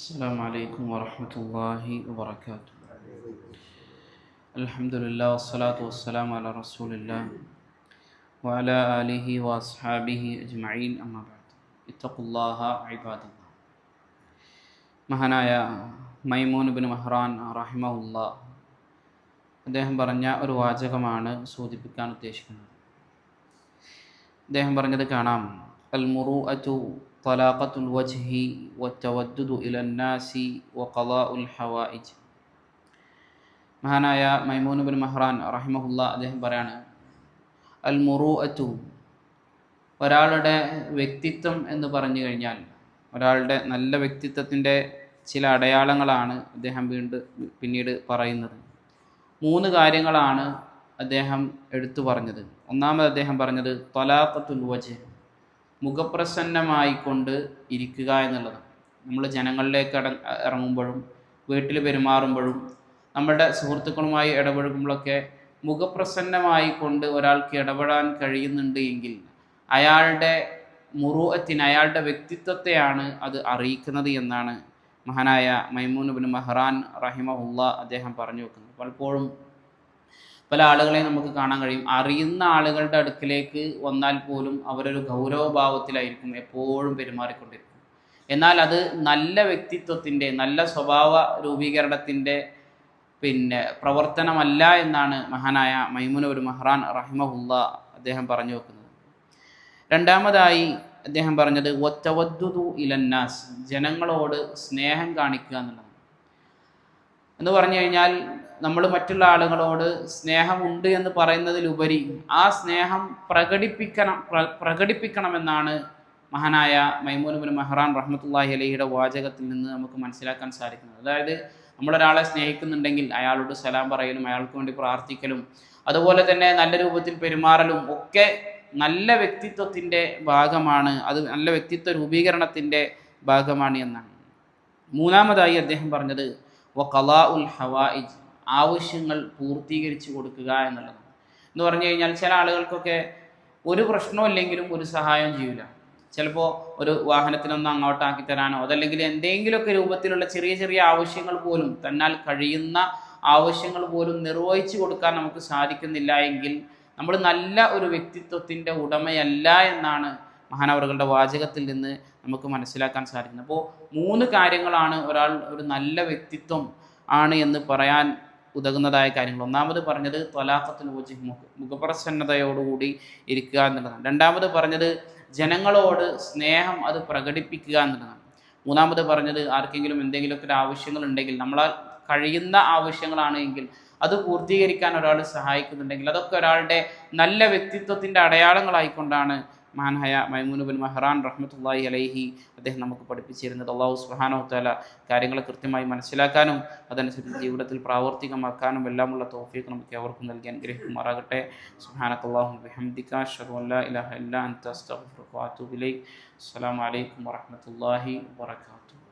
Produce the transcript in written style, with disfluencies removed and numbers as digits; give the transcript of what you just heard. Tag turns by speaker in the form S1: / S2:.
S1: السلام عليكم ورحمة الله وبركاته. الحمد لله والصلاة والسلام على رسول الله وعلى آله وأصحابه أجمعين أما بعد اتقوا الله عباد الله. മഹാനായ മൈമൂൻ ബിൻ മഹ്റാൻ റഹിമഹുല്ല അദ്ദേഹം പറഞ്ഞ ഒരു വാചകമാണ് സൂചിപ്പിക്കാൻ ഉദ്ദേശിക്കുന്നത്. അദ്ദേഹം പറഞ്ഞത് കാണാം: അൽ മുറൂഅതു തലാഖത്തുൽ വജ്ഹി വത്തവദ്ദുദു ഇലൻ നാസി വഖളാഉൽ ഹവായിജ്. മഹാനായ മൈമൂൻ ബിൻ മഹ്റാൻ റഹിമഹുല്ല അദ്ദേഹം പറയാണ്, അൽ മുറൂഅതു, ഒരാളുടെ വ്യക്തിത്വം എന്ന് പറഞ്ഞു കഴിഞ്ഞാൽ ഒരാളുടെ നല്ല വ്യക്തിത്വത്തിൻ്റെ ചില അടയാളങ്ങളാണ് അദ്ദേഹം പിന്നീട് പറയുന്നത്. 3 കാര്യങ്ങളാണ് അദ്ദേഹം എടുത്തു പറഞ്ഞത്. ഒന്നാമത് അദ്ദേഹം പറഞ്ഞത് ത്വലാഖത്തുൽ വജ്ഹ്, മുഖപ്രസന്നമായിക്കൊണ്ട് ഇരിക്കുക എന്നുള്ളത്. നമ്മൾ ജനങ്ങളിലേക്ക് ഇറങ്ങുമ്പോഴും വീട്ടിൽ പെരുമാറുമ്പോഴും നമ്മുടെ സുഹൃത്തുക്കളുമായി ഇടപഴകുമ്പോഴൊക്കെ മുഖപ്രസന്നമായിക്കൊണ്ട് ഒരാൾക്ക് ഇടപെടാൻ കഴിയുന്നുണ്ട് എങ്കിൽ അയാളുടെ മുറൂഅത്തിന്, അയാളുടെ വ്യക്തിത്വത്തെയാണ് അത് അറിയിക്കുന്നത് എന്നാണ് മഹാനായ മൈമൂൻ ബിൻ മഹ്റാൻ റഹിമഹുല്ല അദ്ദേഹം പറഞ്ഞു വെക്കുന്നത്. പലപ്പോഴും പല ആളുകളെയും നമുക്ക് കാണാൻ കഴിയും, അറിയുന്ന ആളുകളുടെ അടുക്കിലേക്ക് വന്നാൽ പോലും അവരൊരു ഗൗരവഭാവത്തിലായിരിക്കും എപ്പോഴും പെരുമാറിക്കൊണ്ടിരിക്കും. എന്നാൽ അത് നല്ല വ്യക്തിത്വത്തിൻ്റെ, നല്ല സ്വഭാവ രൂപീകരണത്തിൻ്റെ പ്രവർത്തനമല്ല എന്നാണ് മഹാനായ മൈമൂൻ ബിൻ മഹ്റാൻ റഹിമഹുല്ല അദ്ദേഹം പറഞ്ഞു വെക്കുന്നത്. രണ്ടാമതായി അദ്ദേഹം പറഞ്ഞത് വത്തവദ്ദുദു ഇലന്നാസ്, ജനങ്ങളോട് സ്നേഹം കാണിക്കുക എന്നുള്ളതാണ്. എന്ന് പറഞ്ഞു കഴിഞ്ഞാൽ നമ്മൾ മറ്റുള്ള ആളുകളോട് സ്നേഹമുണ്ട് എന്ന് പറയുന്നതിലുപരി ആ സ്നേഹം പ്രകടിപ്പിക്കണമെന്നാണ് മഹാനായ മൈമൂൻ ബിൻ മഹ്റാൻ റഹ്മത്തുള്ളാഹി അലൈഹിയുടെ വാചകത്തിൽ നിന്ന് നമുക്ക് മനസ്സിലാക്കാൻ സാധിക്കുന്നത്. അതായത് നമ്മളൊരാളെ സ്നേഹിക്കുന്നുണ്ടെങ്കിൽ അയാളോട് സലാം പറയലും അയാൾക്ക് വേണ്ടി പ്രാർത്ഥിക്കലും അതുപോലെ തന്നെ നല്ല രൂപത്തിൽ പെരുമാറലും ഒക്കെ നല്ല വ്യക്തിത്വത്തിൻ്റെ ഭാഗമാണ്, അത് നല്ല വ്യക്തിത്വ രൂപീകരണത്തിൻ്റെ ഭാഗമാണ് എന്നാണ്. മൂന്നാമതായി അദ്ദേഹം പറഞ്ഞത് വഖളാഉൽ ഹവായിജ്, ആവശ്യങ്ങൾ പൂർത്തീകരിച്ചു കൊടുക്കുക എന്നുള്ളതാണ്. എന്ന് പറഞ്ഞു കഴിഞ്ഞാൽ ചില ആളുകൾക്കൊക്കെ ഒരു പ്രശ്നമില്ലെങ്കിലും ഒരു സഹായം ചെയ്യില്ല. ചിലപ്പോൾ ഒരു വാഹനത്തിനൊന്ന് അങ്ങോട്ടാക്കി തരാനോ അതല്ലെങ്കിൽ എന്തെങ്കിലുമൊക്കെ രൂപത്തിലുള്ള ചെറിയ ചെറിയ ആവശ്യങ്ങൾ പോലും, തന്നാൽ കഴിയുന്ന ആവശ്യങ്ങൾ പോലും നിർവഹിച്ചു കൊടുക്കാൻ നമുക്ക് സാധിക്കുന്നില്ല എങ്കിൽ നമ്മൾ നല്ല ഒരു വ്യക്തിത്വത്തിൻ്റെ ഉടമയല്ല എന്നാണ് മഹാനവറുകളുടെ വാചകത്തിൽ നിന്ന് നമുക്ക് മനസ്സിലാക്കാൻ സാധിക്കുന്നത്. അപ്പോൾ 3 കാര്യങ്ങളാണ് ഒരാൾ ഒരു നല്ല വ്യക്തിത്വം ആണ് എന്ന് പറയാൻ ഉതകുന്നതായ കാര്യങ്ങൾ. ഒന്നാമത് പറഞ്ഞത് ത്വലാഖത്തുൽ വജ്ഹ്, മുഖപ്രസന്നതയോടുകൂടി ഇരിക്കുക എന്നുള്ളതാണ്. രണ്ടാമത് പറഞ്ഞത് ജനങ്ങളോട് സ്നേഹം അത് പ്രകടിപ്പിക്കുക എന്നുള്ളതാണ്. മൂന്നാമത് പറഞ്ഞത് ആർക്കെങ്കിലും എന്തെങ്കിലുമൊക്കെ ഒരു ആവശ്യങ്ങൾ ഉണ്ടെങ്കിൽ, നമ്മളാൽ കഴിയുന്ന ആവശ്യങ്ങളാണ് എങ്കിൽ അത് പൂർത്തീകരിക്കാൻ ഒരാൾ സഹായിക്കുന്നുണ്ടെങ്കിൽ അതൊക്കെ ഒരാളുടെ നല്ല വ്യക്തിത്വത്തിൻ്റെ അടയാളങ്ങളായിക്കൊണ്ടാണ് മഹാനായ മൈമൂൻ ബിൻ മഹ്റാൻ റഹ്മത്തുള്ളാഹി അലൈഹി അദ്ദേഹം നമുക്ക് പഠിപ്പിച്ചിരുന്നത്. അല്ലാഹു സുബ്ഹാനഹു വ തആല കാര്യങ്ങൾ കൃത്യമായി മനസ്സിലാക്കാനും അതനുസരിച്ച് ജീവിതത്തിൽ പ്രാവർത്തികമാക്കാനും എല്ലാമുള്ള തൗഫീഖ് നമുക്ക് എവർക്കും നൽകി അനുഗ്രഹിക്കുമാറാകട്ടെ. സുബ്ഹാനകല്ലാഹു ബിഹംദിക അശ്ഹദു അൻ ലാ ഇലാഹ ഇല്ലാ അൻത അസ്തഗ്ഫിറുക വ അത്തൂബു ഇലൈക്. അസ്സലാമു അലൈക്കും വറഹ്മത്തുള്ളാഹി വബറകാതുഹു.